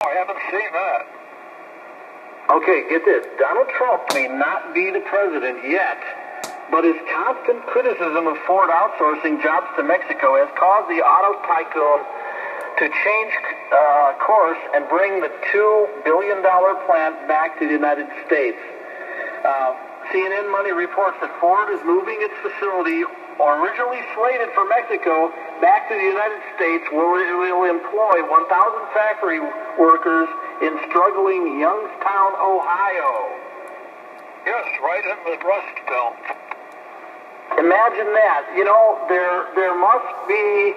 I haven't seen that. Okay, get this. Donald Trump may not be the president yet, but his constant criticism of Ford outsourcing jobs to Mexico has caused the auto tycoon to change course and bring the $2 billion plant back to the United States. CNN Money reports that Ford is moving its facility, originally slated for Mexico, back to the United States, where it will employ 1,000 factory workers in struggling Youngstown, Ohio. Yes, right in the Rust Belt. Imagine that. You know, there must be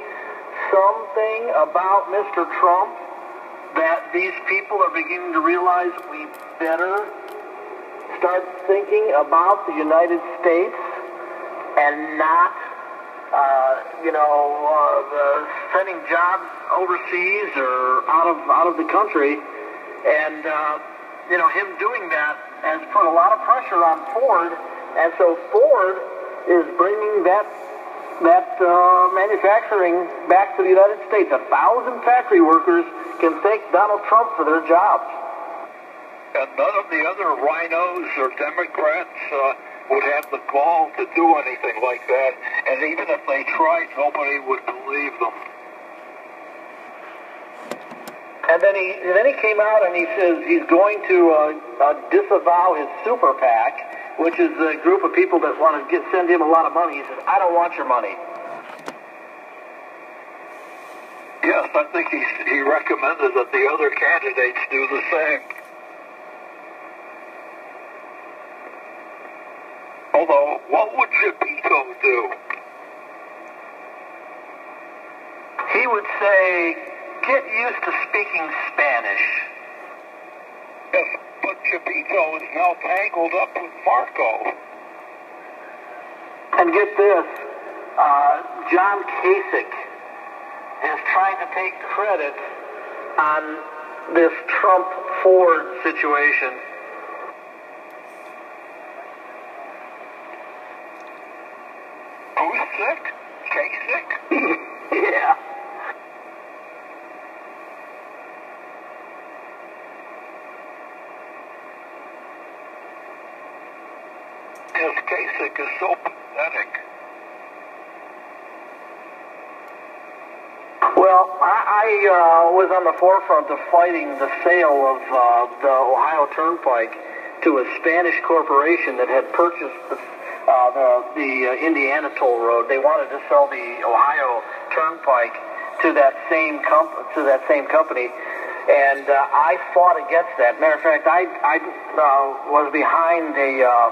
something about Mr. Trump that these people are beginning to realize we better start thinking about the United States and not, sending jobs overseas or out of the country. And, him doing that has put a lot of pressure on Ford. And so Ford is bringing that manufacturing back to the United States. 1,000 factory workers can thank Donald Trump for their jobs. And none of the other rhinos or Democrats would have the gall to do anything like that. And even if they tried, nobody would believe them. And then he came out and he says he's going to disavow his super PAC, which is a group of people that want to send him a lot of money. He says, I don't want your money. Yes, I think he recommended that the other candidates do the same. Although, what would Geppetto do? He would say, get used to speaking Spanish. Yes, but Geppetto is now tangled up with Marco. And get this, John Kasich is trying to take credit on this Trump-Ford situation. Who's sick? Kasich? Yeah. Yes, Kasich is so pathetic. Well, I was on the forefront of fighting the sale of the Ohio Turnpike to a Spanish corporation that had purchased the Indiana toll road. They wanted to sell the Ohio Turnpike to that same company, and I fought against that. Matter of fact, I was behind a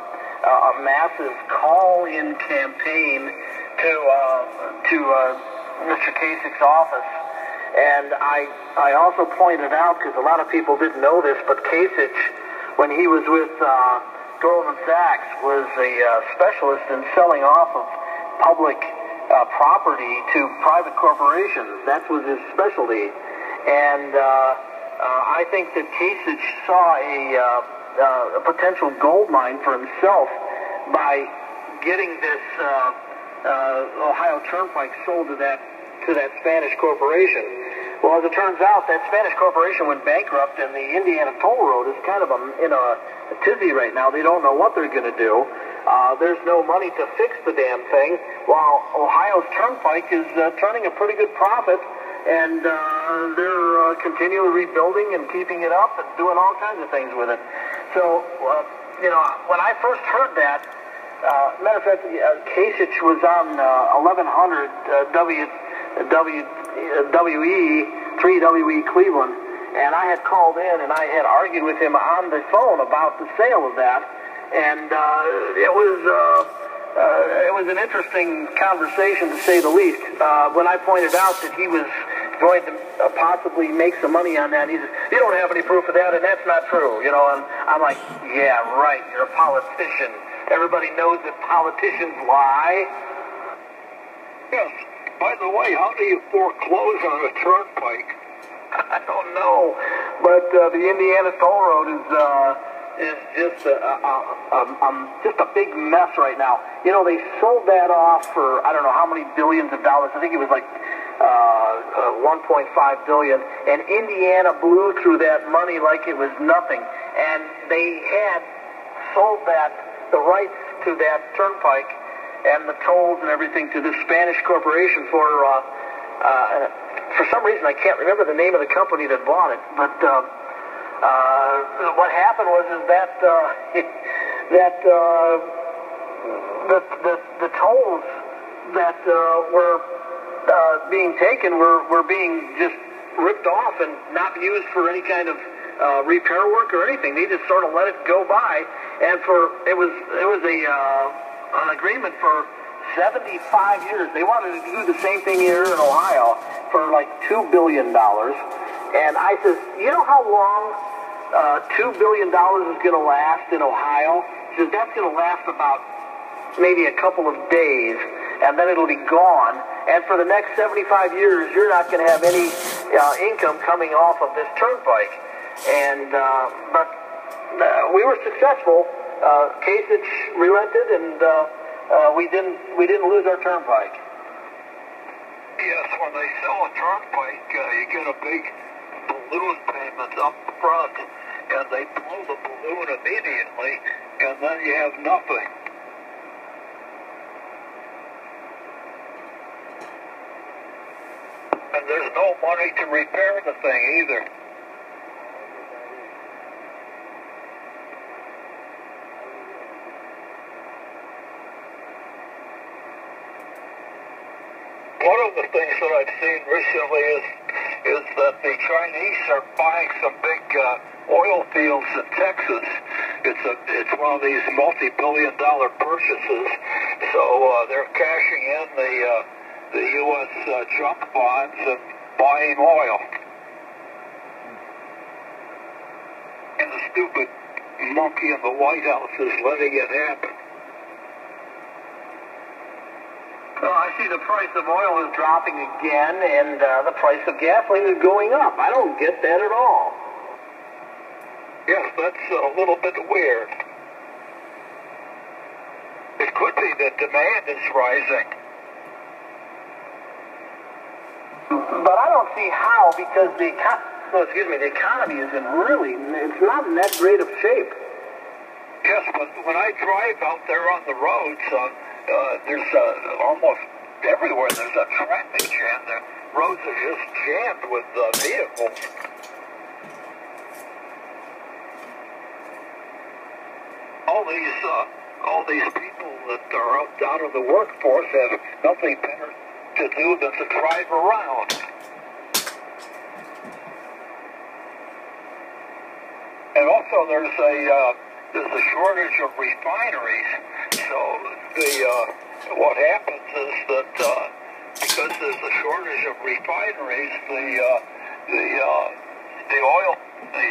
massive call-in campaign to Mr. Kasich's office, and I also pointed out, because a lot of people didn't know this, but Kasich, when he was with Goldman Sachs, was a specialist in selling off of public property to private corporations. That was his specialty. And I think that Kasich saw a potential gold mine for himself by getting this Ohio Turnpike sold to that Spanish corporation. Well, as it turns out, that Spanish corporation went bankrupt, and the Indiana toll road is kind of in a tizzy right now. They don't know what they're going to do. There's no money to fix the damn thing, while Ohio's Turnpike is turning a pretty good profit, and they're continually rebuilding and keeping it up and doing all kinds of things with it. So, when I first heard that, matter of fact, Kasich was on 1100 3WE Cleveland, and I had called in and I had argued with him on the phone about the sale of that, and it was an interesting conversation, to say the least. When I pointed out that he was going to possibly make some money on that, he said, you don't have any proof of that, and that's not true, and I'm like, yeah, right, you're a politician. Everybody knows that politicians lie. Yes. By the way, how do you foreclose on a turnpike? I don't know, but the Indiana toll road is just a big mess right now. They sold that off for I don't know how many billions of dollars. I think it was like $1.5 billion, and Indiana blew through that money like it was nothing, and they had sold the rights to that turnpike and the tolls and everything to this Spanish corporation for some reason I can't remember the name of the company that bought it, but what happened was that the tolls that were being taken were being just ripped off and not used for any kind of repair work or anything. They just sort of let it go by, and it was an agreement for 75 years. They wanted to do the same thing here in Ohio for like $2 billion. And I says, you know how long $2 billion is going to last in Ohio? He says, that's going to last about maybe a couple of days, and then it'll be gone. And for the next 75 years, you're not going to have any income coming off of this turnpike. And but we were successful. QTH relented, and we didn't lose our turnpike. Yes, when they sell a turnpike, you get a big balloon payment up front, and they blow the balloon immediately, and then you have nothing. And there's no money to repair the thing either. One of the things that I've seen recently is that the Chinese are buying some big oil fields in Texas. It's one of these multi-billion-dollar purchases. So they're cashing in the U.S. junk bonds and buying oil. And the stupid monkey in the White House is letting it happen. Well, I see the price of oil is dropping again, and the price of gasoline is going up. I don't get that at all. Yes, that's a little bit weird. It could be that demand is rising. But I don't see how, because the economy is it's not in that great of shape. Yes, but when I drive out there on the roads, there's almost everywhere there's a traffic jam. The roads are just jammed with vehicles. All these people that are out of the workforce have nothing better to do than to drive around. And also there's a shortage of refineries. So what happens is that because there's a shortage of refineries, the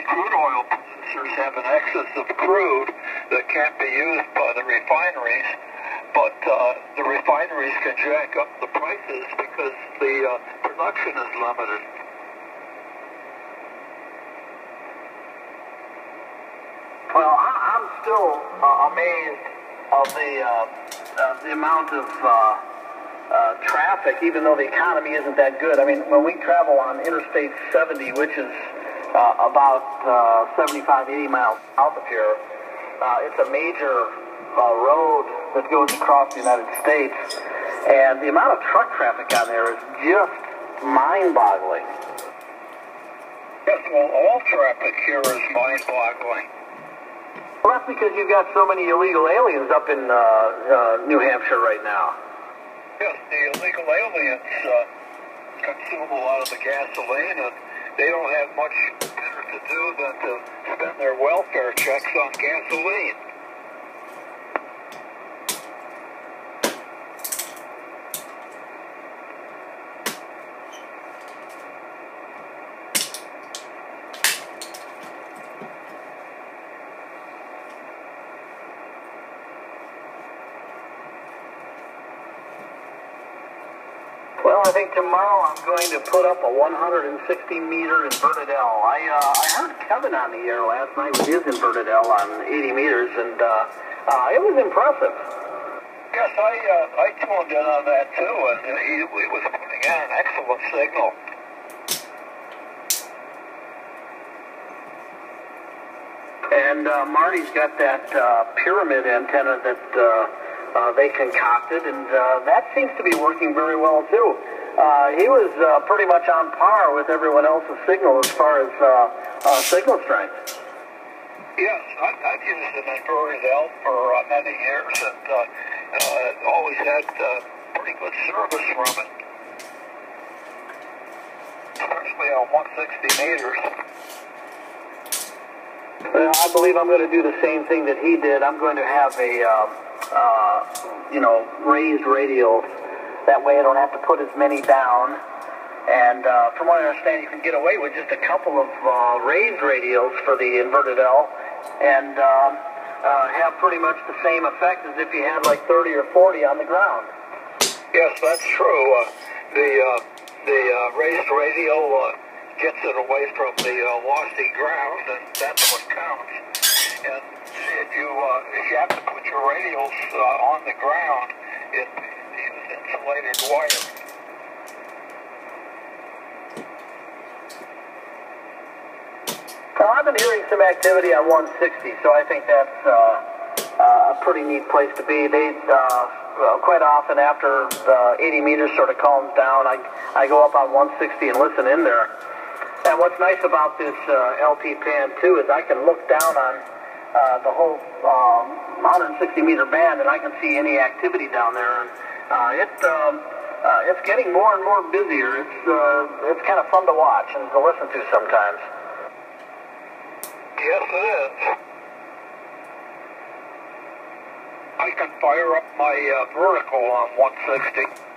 crude oil producers have an excess of crude that can't be used by the refineries, but the refineries can jack up the prices because the production is limited. Well, I'm still amazed of the amount of traffic, even though the economy isn't that good. I mean, when we travel on Interstate 70, which is about 75, 80 miles south of here, it's a major road that goes across the United States, and the amount of truck traffic on there is just mind-boggling. Yes, well, all traffic here is mind-boggling. Well, that's because you've got so many illegal aliens up in New Hampshire right now. Yes, the illegal aliens consume a lot of the gasoline, and they don't have much better to do than to spend their welfare checks on gasoline. Well, I think tomorrow I'm going to put up a 160-meter inverted L. I heard Kevin on the air last night with his inverted L on 80 meters, and it was impressive. Yes, I tuned in on that too, and he was putting in an excellent signal. And Marty's got that pyramid antenna that they concocted, and that seems to be working very well too. He was pretty much on par with everyone else's signal as far as signal strength. Yes, I've used an inverted L for many years, and always had pretty good service from it, especially on 160 meters. Well, I believe I'm going to do the same thing that he did. I'm going to have a, raised radial. That way I don't have to put as many down. And from what I understand, you can get away with just a couple of raised radials for the inverted L and have pretty much the same effect as if you had like 30 or 40 on the ground. Yes, that's true. The raised radial gets it away from the lofty ground, and that's what counts. And if you have to put your radials on the ground, it uses insulated wire. Well, I've been hearing some activity on 160, so I think that's a pretty neat place to be. They quite often after 80 meters sort of calms down, I go up on 160 and listen in there. And what's nice about this LP pan too is I can look down on the whole 160 meter band and I can see any activity down there. And it's getting more and more busier. It's kind of fun to watch and to listen to sometimes. Yes, it is. I can fire up my vertical on 160.